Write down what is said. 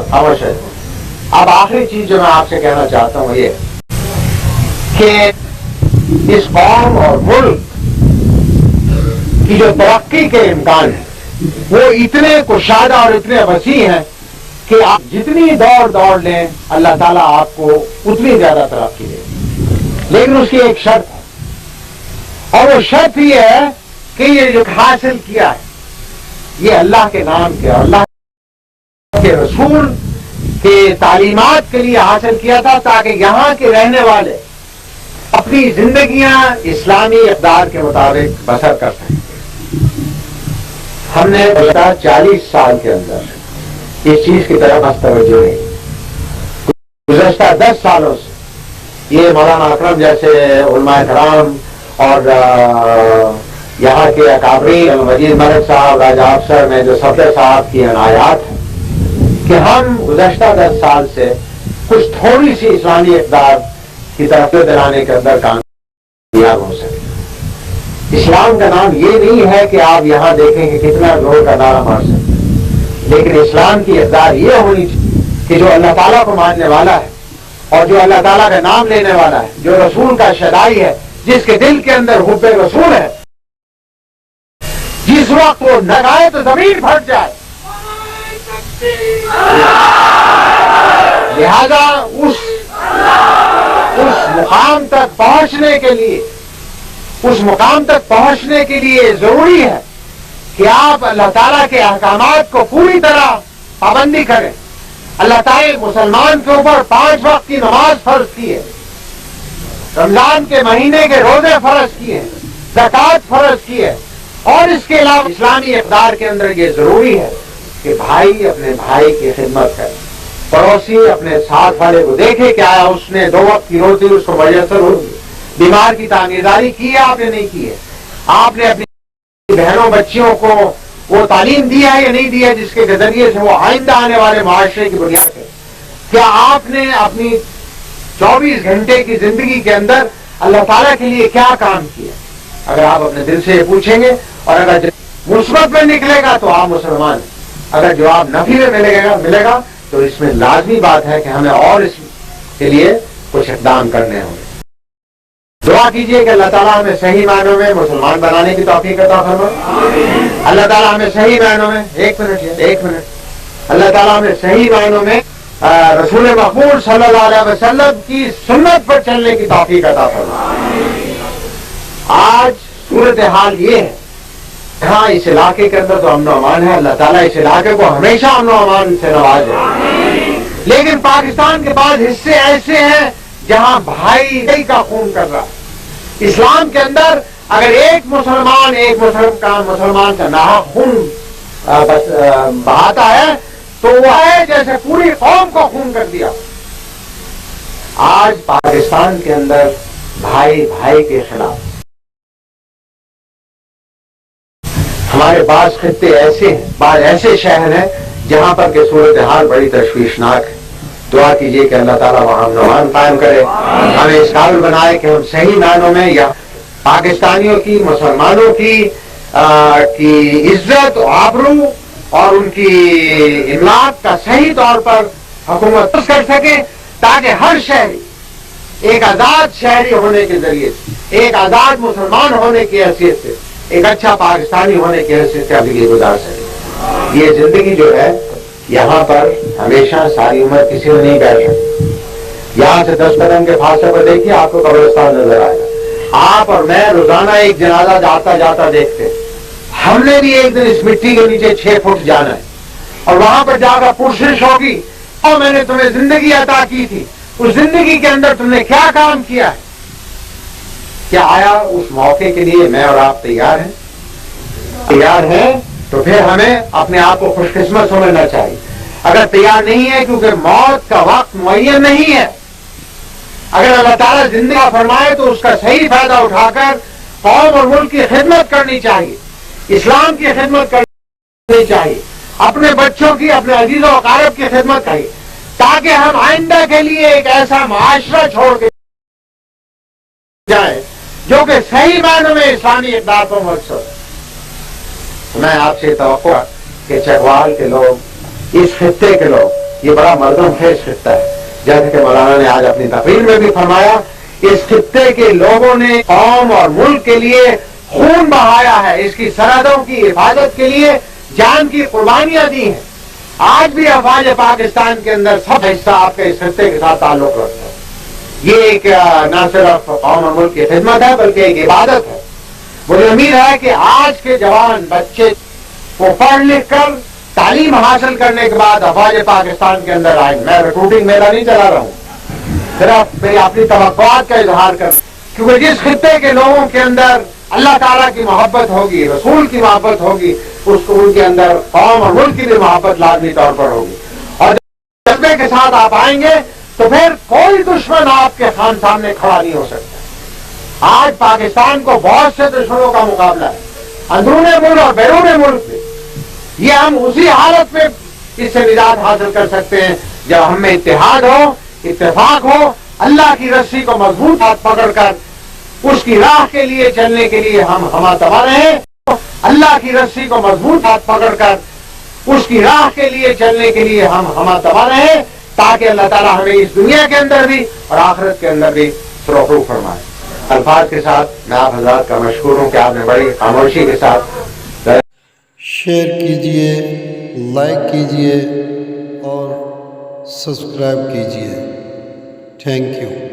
خاموش ہے. اب آخری چیز جو میں آپ سے کہنا چاہتا ہوں یہ کہ اس قوم اور ملک کی جو ترقی کے امکان ہیں وہ اتنے کشادہ اور اتنے وسیع ہیں کہ آپ جتنی دوڑ لیں اللہ تعالیٰ آپ کو اتنی زیادہ ترقی دے. لیکن اس کی ایک شرط ہے اور وہ شرط یہ ہے کہ یہ جو حاصل کیا ہے یہ اللہ کے نام کے اور اللہ کے رسول کے تعلیمات کے لیے حاصل کیا تھا تاکہ یہاں کے رہنے والے اپنی زندگیاں اسلامی اقدار کے مطابق بسر کر سکیں. ہم نے گزشتہ 40 سال کے اندر اس چیز کی طرف بس توجہ نہیں. گزشتہ 10 سالوں سے یہ مولانا اکرم جیسے علماء کرام اور یہاں کے اکابرین مجید ملک صاحب راجہ افسر میں جو صفدر صاحب کی عنایات ہیں کہ ہم گزشتہ 10 سال سے کچھ تھوڑی سی اسلامی اقدار کی طرف دلانے کے اندر کامیاب ہو سکے. اسلام کا نام یہ نہیں ہے کہ آپ یہاں دیکھیں کہ کتنا زور کا نعرہ مار سکتے، لیکن اسلام کی اقدار یہ ہونی چاہیے کہ جو اللہ تعالیٰ کو ماننے والا ہے اور جو اللہ تعالیٰ کا نام لینے والا ہے، جو رسول کا شدائی ہے، جس کے دل کے اندر حب رسول ہے، جس وقت وہ نگائے تو زمین پھٹ جائے. لہذا اس مقام تک پہنچنے کے لیے ضروری ہے کہ آپ اللہ تعالیٰ کے احکامات کو پوری طرح پابندی کریں. اللہ تعالیٰ مسلمان کے اوپر 5 وقت کی نماز فرض کی ہے، رمضان کے مہینے کے روزے فرض کیے ہیں، زکوٰۃ فرض کی ہے، اور اس کے علاوہ اسلامی اقدار کے اندر یہ ضروری ہے کہ بھائی اپنے بھائی کی خدمت کرے، پڑوسی اپنے ساتھ والے کو دیکھے کہ آیا اس نے 2 وقت کی روزی اس کو میسر ہوگی، بیمار کی تعمیرداری کی ہے آپ نے نہیں کی ہے، آپ نے اپنی بہنوں بچیوں کو وہ تعلیم دیا ہے یا نہیں دیا جس کے ذریعے سے وہ آئندہ آنے والے معاشرے کی بنیاد ہے. کیا آپ نے اپنی 24 گھنٹے کی زندگی کے اندر اللہ تعالیٰ کے لیے کیا کام کیا؟ اگر آپ اپنے دل سے یہ پوچھیں گے اور اگر مثبت میں نکلے گا تو آپ مسلمان ہیں، اگر جواب نفی میں ملے گا تو اس میں لازمی بات ہے کہ ہمیں اور اس کے لیے کچھ اقدام کرنے ہوں گے. دعا کیجئے کہ اللہ تعالیٰ ہمیں صحیح معنوں میں مسلمان بنانے کی توفیق عطا فرمائے. اللہ تعالیٰ ہمیں صحیح معنوں میں ایک منٹ اللہ تعالیٰ ہمیں صحیح معنوں میں رسول مقبول صلی اللہ علیہ وسلم کی سنت پر چلنے کی توفیق عطا فرمائے. آج صورتحال یہ ہے ہاں اس علاقے کے اندر تو امن و امان ہے، اللہ تعالیٰ اس علاقے کو ہمیشہ امن و امان سے نوازے، لیکن پاکستان کے بعض حصے ایسے ہیں جہاں بھائی کا خون کر رہا ہے. اسلام کے اندر اگر ایک مسلمان کا ناحق خون بہاتا ہے تو وہ ہے جیسے پوری قوم کو خون کر دیا. آج پاکستان کے اندر بھائی کے خلاف ہمارے بعض خطے ایسے ہیں، بعض ایسے شہر ہیں جہاں پر کہ صورتحال بڑی تشویشناک ہے. دعا کیجئے کہ اللہ تعالیٰ وہاں امن و امان قائم کرے، ہمیں اس قابل بنائے کہ ہم صحیح معنوں میں یا پاکستانیوں کی، مسلمانوں کی عزت و آبرو اور ان کی املاک کا صحیح طور پر حکومت کر سکیں، تاکہ ہر شہری ایک آزاد شہری ہونے کے ذریعے سے، ایک آزاد مسلمان ہونے کی حیثیت سے، ایک اچھا پاکستانی ہونے کی حیثیت سے زندگی گزار سکے. یہ زندگی جو ہے یہاں پر ہمیشہ ساری عمر کسی نے نہیں بیٹھ سکتی. یہاں سے 10 قدم کے فاصلے پر دیکھیے آپ کو قبرستان نظر آئے گا. آپ اور میں روزانہ ایک جنازہ جاتا دیکھتے. ہم نے بھی ایک دن اس مٹی کے نیچے 6 فٹ جانا ہے اور وہاں پر جا کر پرسش ہوگی اور میں نے تمہیں زندگی عطا کی تھی، اس زندگی کے اندر تم نے کیا کام کیا ہے؟ کیا آیا اس موقع کے لیے میں اور آپ تیار ہیں؟ تیار ہیں تو پھر ہمیں اپنے آپ کو خوش قسمت سمجھنا چاہیے. اگر تیار نہیں ہے کیونکہ موت کا وقت معین نہیں ہے، اگر اللہ تعالیٰ زندگی فرمائے تو اس کا صحیح فائدہ اٹھا کر قوم اور ملک کی خدمت کرنی چاہیے، اسلام کی خدمت کرنی چاہیے، اپنے بچوں کی، اپنے عزیز و اقارب کی خدمت چاہیے. تاکہ ہم آئندہ کے لیے ایک ایسا معاشرہ چھوڑ کے جائیں جو کہ صحیح معنوں میں اسلامی اقدار پر مقصد۔ میں آپ سے توقع کہ چکوال کے لوگ، اس خطے کے لوگ، یہ بڑا مردم خیز خطہ ہے، جیسے کہ مولانا نے آج اپنی تقریر میں بھی فرمایا، اس خطے کے لوگوں نے قوم اور ملک کے لیے خون بہایا ہے، اس کی سرحدوں کی حفاظت کے لیے جان کی قربانیاں دی ہیں۔ آج بھی افواج پاکستان کے اندر سب حصہ آپ کے اس خطے کے ساتھ تعلق رکھتا ہے۔ یہ ایک نہ صرف قوم اور ملک کی خدمت ہے بلکہ ایک عبادت ہے۔ مجھے امید ہے کہ آج کے جوان بچے وہ پڑھ لکھ کر تعلیم حاصل کرنے کے بعد افواج پاکستان کے اندر آئیں۔ میں ریکروٹنگ میلہ نہیں چلا رہا ہوں، صرف میری اپنی توقعات کا اظہار کر، کیونکہ جس خطے کے لوگوں کے اندر اللہ تعالیٰ کی محبت ہوگی، رسول کی محبت ہوگی، اس کو ان کے اندر قوم اور ملک کی بھی محبت لازمی طور پر ہوگی، اور جذبے کے ساتھ آپ آئیں گے تو پھر کوئی دشمن آپ کے خان سامنے کھڑا نہیں ہو سکتا۔ آج پاکستان کو بہت سے دشمنوں کا مقابلہ ہے، اندرون ملک اور بیرون ملک میں۔ یہ ہم اسی حالت میں اس سے نجات حاصل کر سکتے ہیں جب ہم میں اتحاد ہو، اتفاق ہو، اللہ کی رسی کو مضبوط ہاتھ پکڑ کر اس کی راہ کے لیے چلنے کے لیے ہم ہمہ رہیں، اللہ کی رسی کو مضبوط ہاتھ پکڑ کر اس کی راہ کے لیے چلنے کے لیے ہم ہمہ رہیں، تاکہ اللہ تعالیٰ ہمیں اس دنیا کے اندر بھی اور آخرت کے اندر بھی سرخرو فرمائے۔ الفاظ کے ساتھ میں آپ حضرات کا مشکور ہوں کہ آپ نے بڑی خاموشی کے ساتھ شیئر کیجئے، لائک کیجئے اور سبسکرائب کیجئے۔ Thank you.